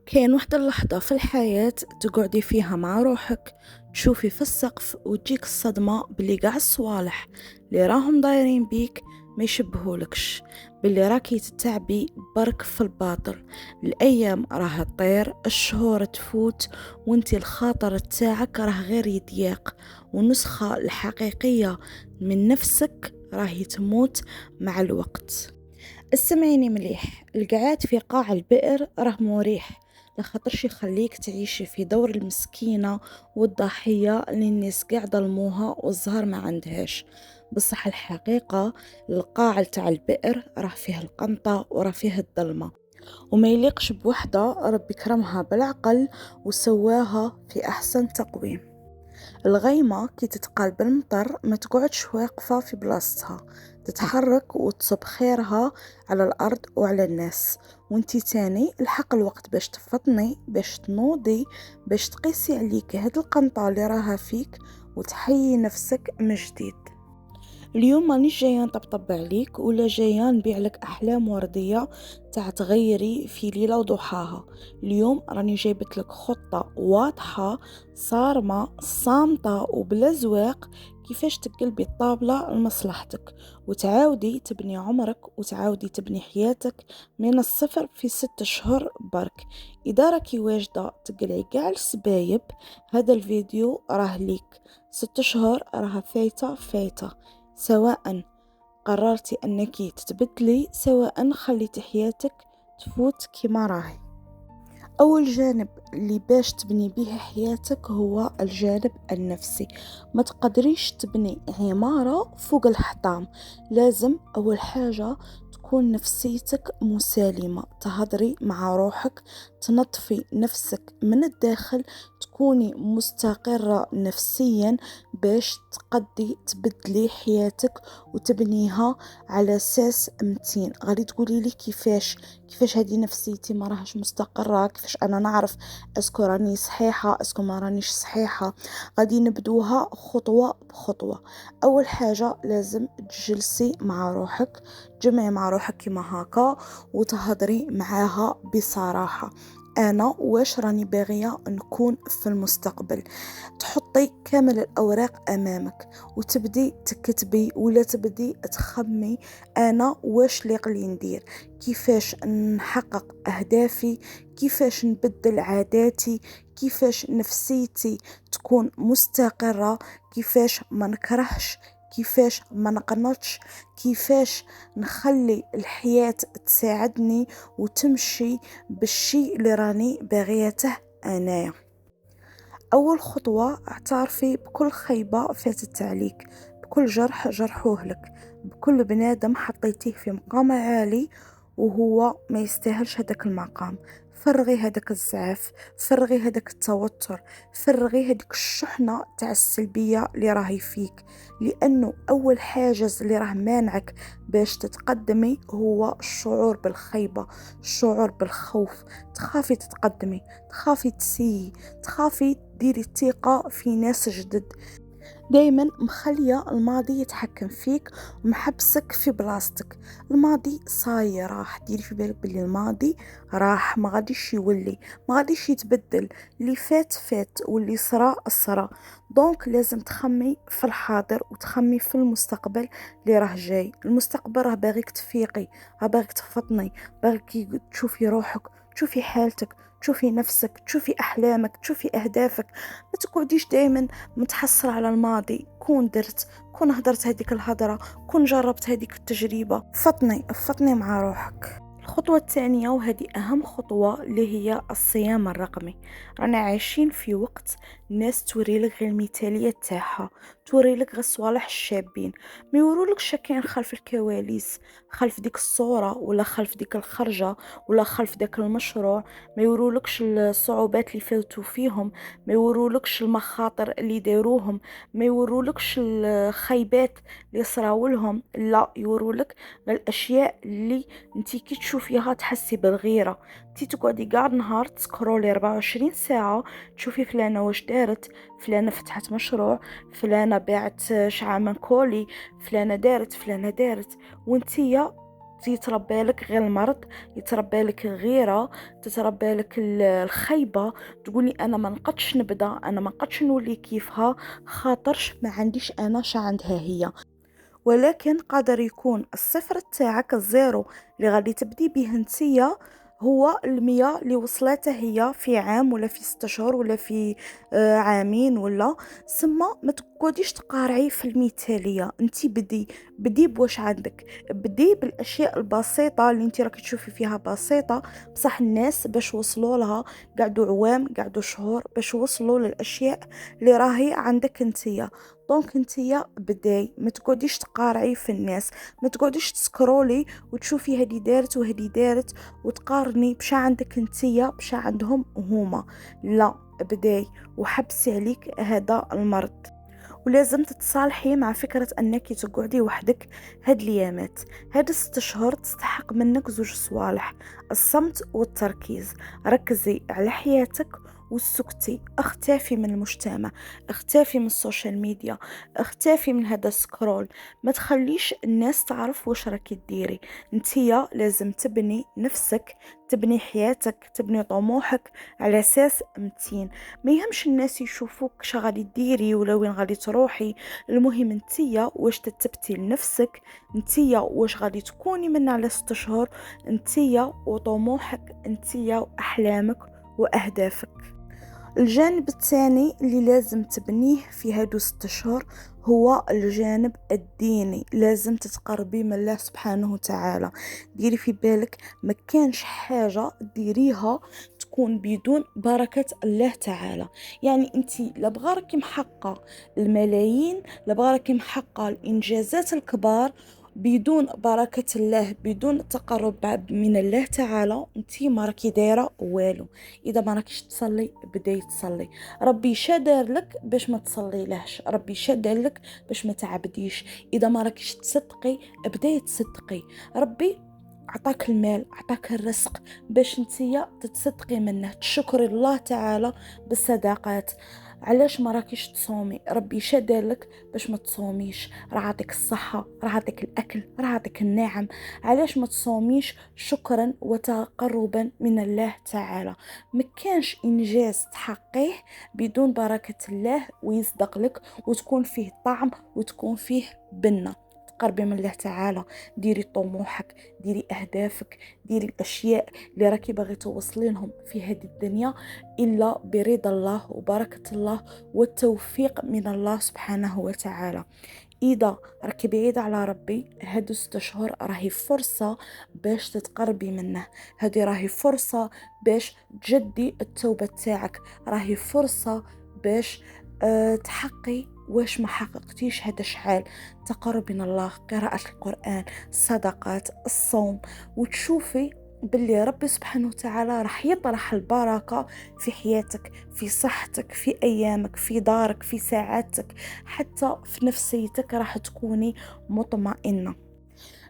كاين واحدة اللحظة في الحياة تقعدي فيها مع روحك، تشوفي في السقف وتجيك الصدمة بلي قاع الصوالح اللي راهم دايرين بيك ما يشبهولكش، باللي راكي تتعبي برك في الباطل. الايام راه تطير، الشهور تفوت، وانتي الخاطر تاعك راه غير يضيق، والنسخة الحقيقية من نفسك راهي تموت مع الوقت. اسمعيني مليح، القعاد في قاع البئر راه مريح، لخاطرش يخليك تعيشي في دور المسكينة والضحية اللي الناس قاع ظلموها والزهر ما عندهاش. بصح الحقيقة القاع تاع البئر راه فيه القنطة وراه فيه الظلمة، وما يليقش بوحدة ربي كرمها بالعقل وسواها في أحسن تقويم. الغيمة كي تتقلب المطر ما تقعدش واقفة في بلاصتها، تتحرك وتصب خيرها على الأرض وعلى الناس. وانتي تاني الحق الوقت باش تفطني، باش تنوضي، باش تقيسي عليك هاد القنطة اللي راها فيك وتحيي نفسك من جديد. اليوم مانيش جايه نطبطب عليك ولا جايه نبيع لك احلام ورديه تاع تغيري في ليله وضحاها. اليوم راني جايبت لك خطه واضحه صارمه صامته وبلا زواق، كيفاش تقلبي الطابله لمصلحتك وتعاودي تبني عمرك وتعاودي تبني حياتك من الصفر في 6 شهور برك. اذا راكي واجده تقلعي كاع السبايب، هذا الفيديو راه ليك. 6 شهور راها فايته، سواء قررتي أنك تتبدلي سواء خليتي حياتك تفوت كما راهي. أول جانب اللي باش تبني به حياتك هو الجانب النفسي. ما تقدريش تبني عمارة فوق الحطام، لازم أول حاجة تكون نفسيتك مسالمة، تهضري مع روحك، تنظفي نفسك من الداخل، تكوني مستقرة نفسيا باش تقدي تبدلي حياتك وتبنيها على أساس متين. غادي تقولي لي كيفاش هذه نفسيتي ما راهش مستقرة، كيفاش انا نعرف اسكو راني صحيحة اسكو ما رانيش صحيحة؟ غادي نبدوها خطوة بخطوة. اول حاجة لازم تجلسي مع روحك، تجمعي مع روحك كيما هكا وتهضري معاها بصراحة. انا واش راني باغية نكون في المستقبل؟ تحطي كامل الاوراق امامك وتبدي تكتبي ولا تبدي تخمي انا واش لي ندير، كيفاش نحقق أهدافي، كيفاش نبدل عاداتي، كيفاش نفسيتي تكون مستقرة، كيفاش ما نكرهش، كيفاش ما نقنطش، كيفاش نخلي الحياة تساعدني وتمشي بالشي اللي راني باغيته أنايا. أول خطوة اعترفي بكل خيبة فاتت عليك، بكل جرح جرحوه لك، بكل بنادم حطيتيه في مقام عالي وهو ما يستاهلش هداك المقام. فرغي هداك الزعف، فرغي هداك التوتر، فرغي هداك الشحنة تاع السلبية اللي راهي فيك، لأنه أول حاجز اللي راه مانعك باش تتقدمي هو الشعور بالخيبة، الشعور بالخوف. تخافي تتقدمي، تخافي تسيي، تخافي ديري الثقة في ناس جدد، دايما مخلية الماضي يتحكم فيك ومحبسك في بلاصتك. الماضي صاير راح، ديري في بالك باللي الماضي راح، ما غاديش يولي، ما غاديش يتبدل. اللي فات فات واللي صرا. دونك لازم تخمي في الحاضر وتخمي في المستقبل اللي راه جاي. المستقبل راه باغيك تفيقي، راه باغيك تفطني، باغيك تشوفي روحك، تشوفي حالتك، تشوفي نفسك، تشوفي أحلامك، تشوفي أهدافك. ما تقعديش دايما متحسرة على الماضي. كون درت، كون هدرت هذيك الهضرة، كون جربت هذيك التجربة. فطني مع روحك. الخطوة الثانية وهذه أهم خطوة اللي هي الصيام الرقمي. رانا عايشين في وقت الناس توري لك غير المثالية تاعها، توري لك غير صوالح الشابين، ما يورولكش كاين خلف الكواليس، خلف ديك الصورة ولا خلف ديك الخرجة ولا خلف داك المشروع. ما يورولكش الصعوبات اللي فاتوا فيهم، ما يورولكش المخاطر اللي داروهم، ما يورولكش الخيبات اللي صراولهم، لا يورولك الاشياء اللي انتي كي تشوفيها تحسي بالغيره. انتي تقعدي قاعد نهار تسكرولي 24 ساعه، تشوفي فلانه واش دارت، فلانه فتحت مشروع، فلانه باعت شعار من كولي، فلانه دارت، وانتيا يتربى لك غير المرض، يتربى لك الغيرة، تتربى لك الخيبة، تقولي أنا ما نقدش نبدا، أنا ما نقدش نولي كيفها، خاطرش ما عنديش أنا شا عندها هي. ولكن قادر يكون الصفر تاعك الزيرو اللي غادي تبدي به نتيا هو المية اللي وصلته هي في عام ولا في 6 شهور ولا في عامين ولا. سما ما تقعديش تقارعي في المثالية، انتي بدي بواش عندك، بدي بالاشياء البسيطة اللي انتي راكي تشوفي فيها بسيطة، بصح الناس باش وصلوا لها قعدوا عوام قعدوا شهور باش وصلوا للاشياء اللي راهي عندك انتيا. دونك انتيا بداي ما تقعديش تقارعي في الناس، ما تقعديش تسكرولي وتشوفي هدي دارت وهدي دارت وتقارني بشا عندك انتيا بشا عندهم هما. لا، بداي وحبسي عليك هذا المرض. ولازم تتصالحي مع فكرة أنك تقعدي وحدك هاد اليامات. هاد 6 شهور تستحق منك زوج صوالح: الصمت والتركيز. ركزي على حياتك وسكتي، اختفي من المجتمع، اختفي من السوشيال ميديا، اختفي من هذا السكرول. ما تخليش الناس تعرف واش راكي ديري. انتيا لازم تبني نفسك، تبني حياتك، تبني طموحك على اساس متين. ما يهمش الناس يشوفوك شا غادي ديري ولا وين غادي تروحي، المهم انتيا واش تتبتي لنفسك، انتيا واش غادي تكوني من على 6 شهور، انتيا وطموحك، انتيا واحلامك واهدافك. الجانب الثاني اللي لازم تبنيه في هادو 6 شهور هو الجانب الديني. لازم تتقربي من الله سبحانه وتعالى. ديري في بالك ما كانش حاجة ديريها تكون بدون بركة الله تعالى. يعني انتي لبغارك محقق الملايين، لبغارك محقق الانجازات الكبار، بدون بركة الله، بدون التقرب من الله تعالى، انتي ما راكي دايره والو. اذا ما راكيش تصلي بداي تصلي. ربي شادر لك باش ما تصلي لهش، ربي شادر لك باش ما تعبديش. اذا ما راكيش تصدقي بداي تصدقي. ربي عطاك المال، عطاك الرزق باش انتيا تتصدقي منه، تشكري الله تعالى بالصدقات. علاش ما راكيش تصومي؟ ربي شادر لك باش ما تصوميش، راه عطيك الصحة، راه عطيك الاكل، راه عطيك النعم. علاش ما تصوميش شكرا وتقربا من الله تعالى؟ ما كانش انجاز تحقيه بدون بركة الله ويصدق لك وتكون فيه طعم وتكون فيه بنة. تقربي من الله تعالى، ديري طموحك، ديري اهدافك، ديري الاشياء اللي راكي باغي توصلي لهم في هذه الدنيا الا برضا الله وبركة الله والتوفيق من الله سبحانه وتعالى. اذا راكي بعيدة على ربي، هادو 6 شهور راهي فرصة باش تتقربي منه، هذه راهي فرصة باش تجدي التوبة تاعك، راهي فرصة باش تحقي واش ما حققتيش هذا شحال. تقرب من الله، قراءة القرآن، الصدقات، الصوم، وتشوفي باللي ربي سبحانه وتعالى راح يطرح البركة في حياتك، في صحتك، في أيامك، في دارك، في ساعاتك، حتى في نفسيتك راح تكوني مطمئنة.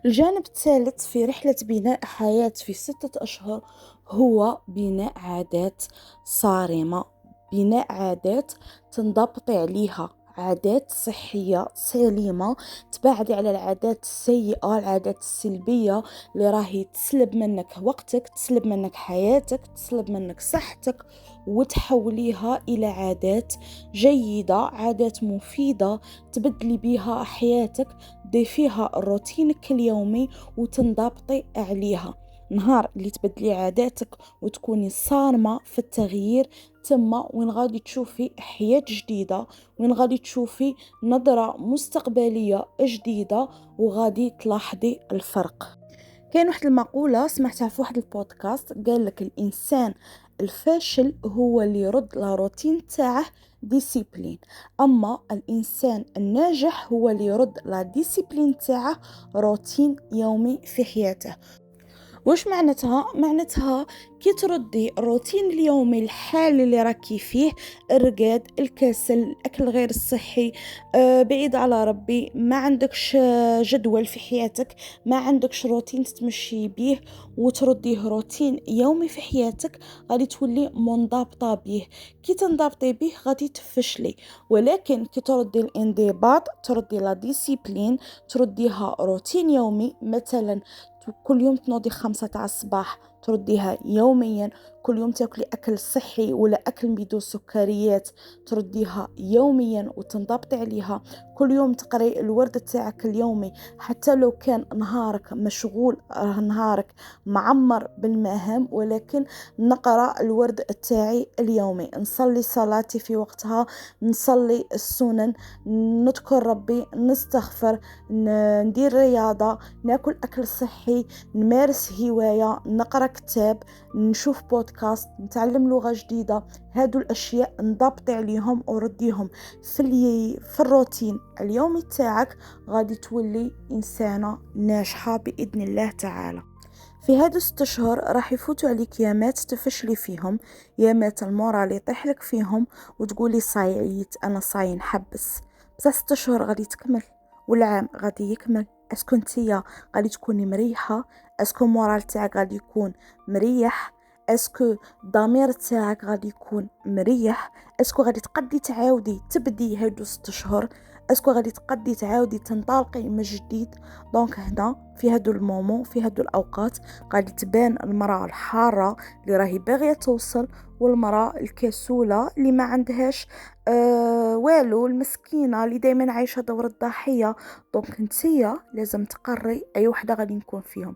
الجانب الثالث في رحلة بناء حياة في 6 أشهر هو بناء عادات صارمة، بناء عادات تنضبطي عليها، عادات صحية سليمة، تبعدي على العادات السيئة، العادات السلبية اللي راهي تسلب منك وقتك، تسلب منك حياتك، تسلب منك صحتك، وتحوليها إلى عادات جيدة، عادات مفيدة تبدلي بها حياتك، ضيفيها روتينك اليومي وتنضبطي عليها. نهار اللي تبدلي عاداتك وتكوني صارمة في التغيير، تما وين غادي تشوفي حياة جديدة، وين غادي تشوفي نظرة مستقبلية جديدة، وغادي تلاحظي الفرق. كاين واحد المقولة سمعتها في واحد البودكاست، قال لك الإنسان الفاشل هو اللي يرد لا روتين تاعه ديسيبلين، أما الإنسان الناجح هو اللي يرد لا ديسيبلين تاعه روتين يومي في حياته. واش معناتها كي تردي الروتين اليومي الحالي اللي راكي فيه، الرقاد، الكسل، الاكل غير الصحي، بعيد على ربي، ما عندكش جدول في حياتك، ما عندكش روتين تتمشي بيه، وترديه روتين يومي في حياتك، غادي تولي منضبطه بيه. كي تنضبطي بيه غادي تفشلي. ولكن كي تردي الانضباط، تردي لا ديسيبلين، ترديها روتين يومي، مثلا كل يوم تنوضي 5 تاع الصباح، ترديها يوميا. كل يوم تاكلي اكل صحي ولا اكل بدون سكريات، ترديها يوميا وتنضبطي عليها. كل يوم تقري الورد تاعك اليومي، حتى لو كان نهارك مشغول، نهارك معمر بالمهام، ولكن نقرا الورد تاعي اليومي، نصلي صلاتي في وقتها، نصلي السنن، نذكر ربي، نستغفر، ندير رياضه، ناكل اكل صحي، نمارس هوايه، نقرا كتاب، نشوف بودكاست، نتعلم لغه جديده. هادو الاشياء نضبطي عليهم ورديهم في الروتين اليومي تاعك، غادي تولي انسانه ناجحه باذن الله تعالى. في هادو 6 اشهر راح يفوتوا عليك يامات تفشلي فيهم، يامات المورال يطيح لك فيهم، وتقولي صايعيت انا صاي نحبس. بصح 6 اشهر غادي تكمل، والعام غادي يكمل. اسكو نتيا غادي تكوني مريحه؟ اسكو المورال تاعك غادي يكون مريح؟ اسكو الضمير تاعك غادي يكون مريح؟ اسكو غادي تقدي تعاودي تبدي هادو 6 اشهر؟ اسكو غادي تقدي تعاودي تنطلقي من جديد؟ دونك هنا في هادو المومون، في هادو الاوقات، غادي تبان المراه الحاره اللي راهي باغيه توصل، والمراه الكسوله اللي ما عندهاش والو، المسكينه اللي دائما عايشه دور الضحيه. دونك نتيا لازم تقرري اي وحده غادي نكون فيهم.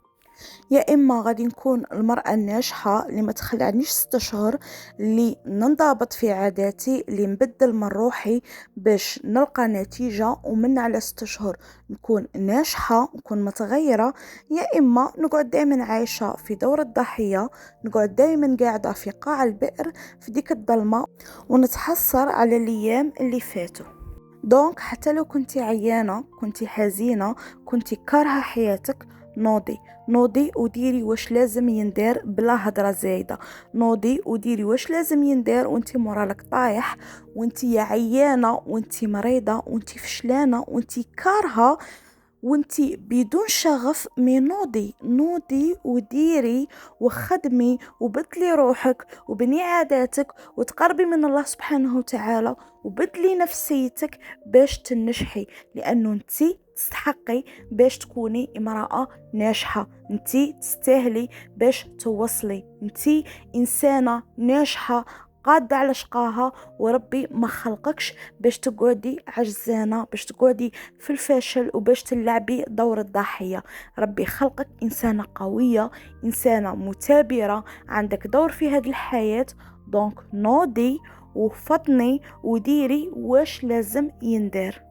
يا اما غادي نكون المراه الناجحه اللي ما تخلعنيش 6 اشهر، اللي ننضبط في عاداتي، اللي نبدل من روحي باش نلقى نتيجه، ومن على 6 اشهر نكون ناجحه، نكون متغيره. يا اما نقعد دائما عايشه في دور الضحيه، نقعد دائما قاعده في قاع البئر في ديك الظلمه، ونتحسر على الايام اللي فاتوا. دونك حتى لو كنتي عيانة، كنتي حزينة، كنتي كارهة حياتك، نوضي وديري واش لازم يندار بلا هضرة زايدة. نوضي وديري واش لازم يندار وانتي مورالك طايح، وانتي عيانة، وانتي مريضة، وانتي فشلانة، وانتي كارهة، وانتي بدون شغف. نوضي وديري وخدمي وبدلي روحك وبني عاداتك وتقربي من الله سبحانه وتعالى، وبدلي نفسيتك باش تنجحي، لانه انتي تستحقي باش تكوني امرأة ناجحة. انتي تستاهلي باش توصلي، انتي انسانة ناجحة قادة على شقاها، وربي ما خلقكش باش تقعدي عجزانة، باش تقعدي في الفشل، وباش تلعبي دور الضحية. ربي خلقك إنسانة قوية، إنسانة مثابرة، عندك دور في هذه الحياة. دونك نوضي وفطني وديري واش لازم يندار.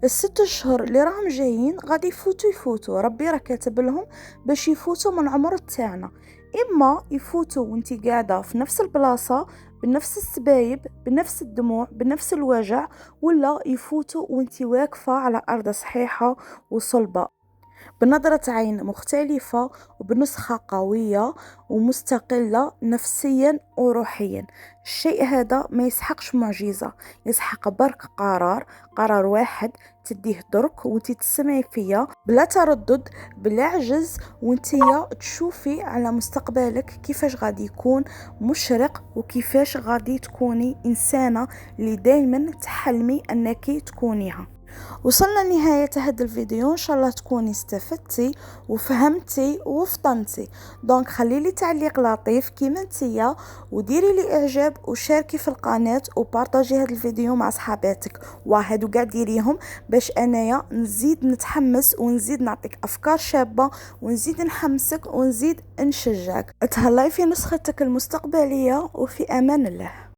ال6 اشهر اللي راهم جايين غادي يفوتوا، ربي راه كاتب لهم باش يفوتوا من عمر تاعنا. اما يفوتوا وانتي قاعده في نفس البلاصه، بنفس السبايب، بنفس الدموع، بنفس الوجع، ولا يفوتوا وانتي واقفه على ارض صحيحه وصلبه، بنظرة عين مختلفة، وبنسخة قوية ومستقلة نفسيا وروحيا. الشيء هذا ما يسحقش معجزة، يسحق برك قرار واحد تديه درك وانتي تسمعي فيا بلا تردد، بلا عجز، وانتي تشوفي على مستقبلك كيفاش غادي يكون مشرق، وكيفاش غادي تكوني إنسانة اللي دايما تحلمي أنك تكونيها. وصلنا لنهاية هذا الفيديو، ان شاء الله تكوني استفدتي وفهمتي وفطنتي. دونك خلي لي تعليق لطيف كيما نتيا، وديري لي اعجاب وشاركي في القناة وبارطاجي هذا الفيديو مع صحاباتك. وهادو قاع ديريهم باش انايا نزيد نتحمس ونزيد نعطيك افكار شابة، ونزيد نحمسك ونزيد نشجعك. تهلاي في نسختك المستقبلية، وفي امان الله.